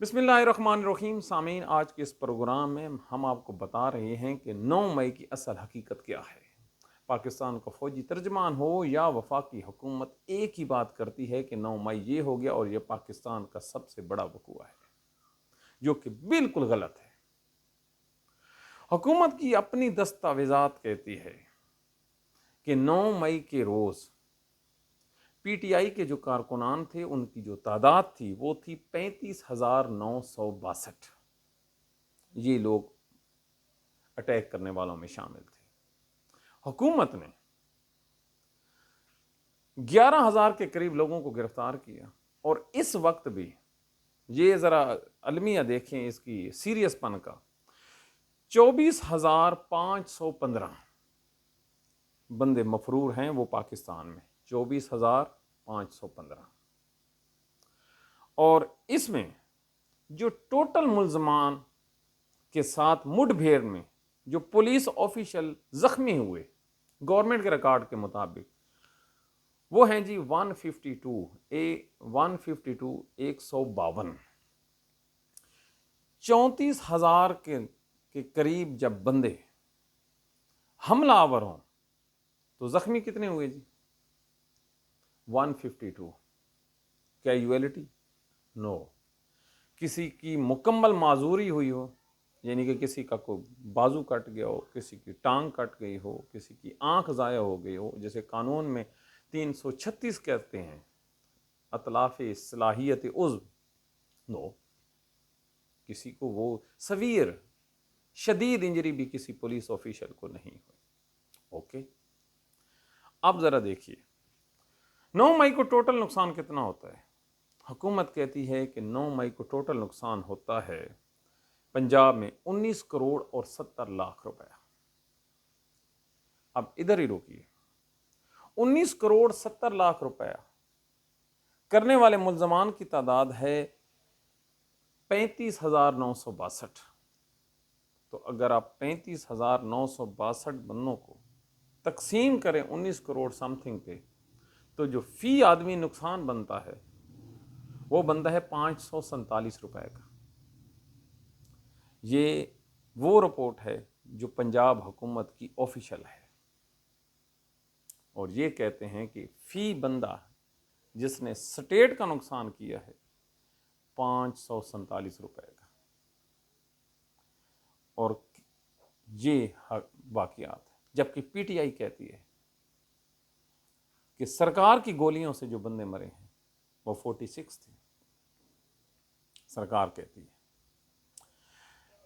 बिस्मिल्लाहिर्रहमानिर्रहीम। सामीन, आज के इस प्रोग्राम में हम आपको बता रहे हैं कि 9 मई की असल हकीकत क्या है। पाकिस्तान का फ़ौजी तर्जमान हो या वफाकी हुकूमत, एक ही बात करती है कि 9 मई ये हो गया और ये पाकिस्तान का सबसे बड़ा वकूआ है, जो कि बिल्कुल गलत है। हुकूमत की अपनी दस्तावेज़ात कहती है कि 9 मई के रोज़ पीटीआई के जो कारकुनान थे उनकी जो तादाद थी वो थी 35,962। ये लोग अटैक करने वालों में शामिल थे। हुकूमत ने 11,000 के करीब लोगों को गिरफ्तार किया और इस वक्त भी, ये ज़रा अलमिया देखें इसकी सीरियसपन का, 24,515 बंदे मफरूर हैं वो पाकिस्तान में, 24,515। और इसमें जो टोटल मुल्ज़मान के साथ मुठभेड़ में जो पुलिस ऑफिशियल जख्मी हुए गवर्नमेंट के रिकॉर्ड के मुताबिक वो हैं जी 152 152। 34,000 के करीब जब बंदे हमलावर हों तो जख्मी कितने हुए जी? 152। क्या यूएलिटी? नो। किसी की मुकम्मल माजूरी हुई हो, यानी कि किसी का कोई बाजू कट गया हो, किसी की टांग कट गई हो, किसी की आंख ज़ाया हो गई हो, जैसे कानून में 336 कहते हैं, अतलाफ़ सलाहियत उज़्व। नो, किसी को वो सवीर शदीद इंजरी भी किसी पुलिस ऑफिसर को नहीं हुई। ओके, अब ज़रा देखिए 9 मई को टोटल नुकसान कितना होता है। हुकूमत कहती है कि 9 मई को टोटल नुकसान होता है पंजाब में 19 करोड़ और 70 लाख रुपया। अब इधर ही रोकिए, 19 करोड़ 70 लाख रुपया करने वाले मुल्ज़मान की तादाद है 35,962। तो अगर आप 35,962 बंदों को तकसीम करें 19 करोड़ समथिंग पे, तो जो फी आदमी नुकसान बनता है वो बनता है 547 रुपए का। ये वो रिपोर्ट है जो पंजाब हुकूमत की ऑफिशियल है और ये कहते हैं कि फी बंदा जिसने स्टेट का नुकसान किया है 547 रुपए का। और ये वाकयात है, जबकि पीटीआई कहती है कि सरकार की गोलियों से जो बंदे मरे हैं वो 46 थे, सरकार कहती है।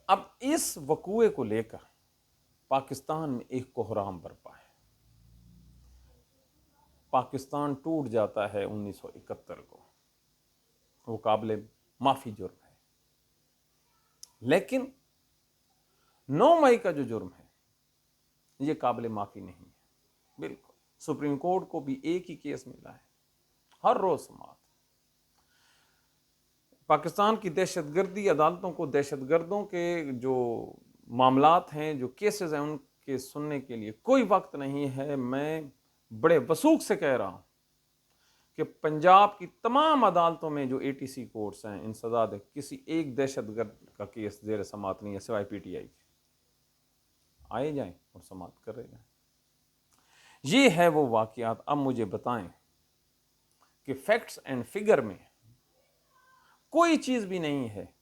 अब इस वकूए को लेकर पाकिस्तान में एक कोहराम बरपा है। पाकिस्तान टूट जाता है 1971 को, वो काबिल माफ़ी जुर्म है। लेकिन 9 मई का जो जुर्म है ये काबिल माफ़ी नहीं है। बिल्कुल, सुप्रीम कोर्ट को भी एक ही केस मिला है, हर रोज़ समात। पाकिस्तान की दहशतगर्दी अदालतों को दहशतगर्दों के जो मामलात हैं, जो केसेस हैं, उनके सुनने के लिए कोई वक्त नहीं है। मैं बड़े वसूख से कह रहा हूँ कि पंजाब की तमाम अदालतों में जो एटीसी कोर्ट्स हैं, इंसदाद है, किसी एक दहशतगर्द का केस जेर समात नहीं है सिवाय पीटीआई के। आए जाएं और समात कर रहे जाएं। ये है वो वाकयात। अब मुझे बताएं कि फैक्ट्स एंड फिगर में कोई चीज़ भी नहीं है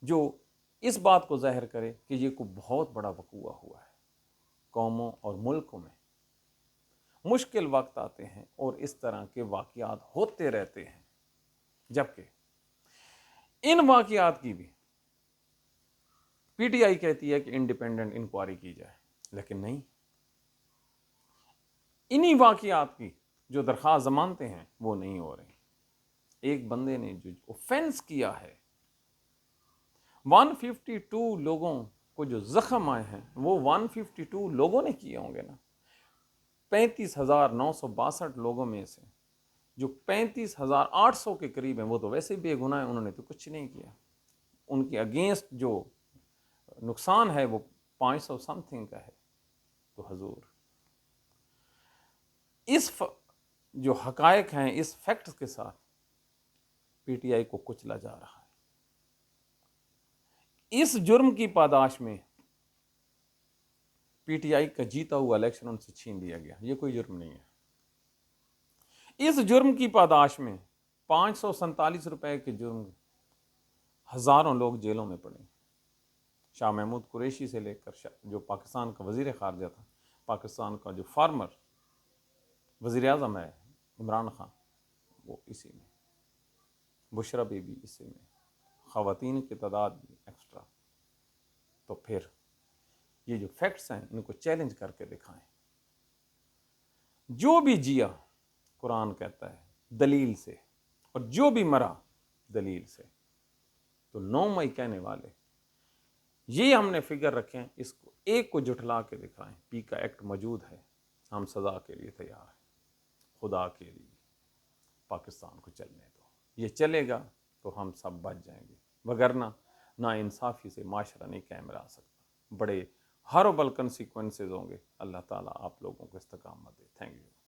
जो इस बात को जाहिर करे कि ये कोई बहुत बड़ा वकूआ हुआ है। कौमों और मुल्कों में मुश्किल वक्त आते हैं और इस तरह के वाकयात होते रहते हैं, जबकि इन वाकयात की भी पीटीआई कहती है कि इंडिपेंडेंट इंक्वायरी की जाए, लेकिन नहीं। इन्हीं वाकयात की जो दरख्वास्त जमानते हैं वो नहीं हो रही। एक बंदे ने जो ऑफेंस किया है, 152 लोगों को जो जख्म आए हैं वो 152 लोगों ने किए होंगे ना। 35,962 लोगों में से जो 35,800 के करीब हैं वो तो वैसे ही बेगुनाह हैं, उन्होंने तो कुछ नहीं किया। उनके अगेंस्ट जो नुकसान है वो 500 समथिंग का है। तो हजूर, जो हकायक हैं, इस फैक्ट्स के साथ पीटीआई को कुचला जा रहा है। इस जुर्म की पादाश में पीटीआई का जीता हुआ इलेक्शन उनसे छीन लिया गया। ये कोई जुर्म नहीं है। इस जुर्म की पादाश में 547 रुपए के जुर्म हजारों लोग जेलों में पड़े। शाह महमूद कुरैशी से लेकर जो पाकिस्तान का वजीर खारजा था, पाकिस्तान का जो फार्मर वजीर आज़म है इमरान खान, वो इसी में, बुशरा बीबी इसी में, ख़वातीन की तादाद भी एक्स्ट्रा। तो फिर ये जो फैक्ट्स हैं इनको चैलेंज करके दिखाएं। जो भी जिया, कुरान कहता है, दलील से, और जो भी मरा दलील से। तो 9 मई कहने वाले ये हमने फिगर रखें, इसको एक को जुटला के दिखाएं। पी का एक्ट मौजूद है, हम सज़ा के लिए तैयार हैं। खुदा के लिए पाकिस्तान को चलने दो, ये चलेगा तो हम सब बच जाएंगे, वगरना ना इंसाफ़ी से माशरा नहीं कायम रह सकता। बड़े हॉरेबल कंसिक्वेंसेस होंगे। अल्लाह ताला आप लोगों को इस्तकामत दे। Thank you.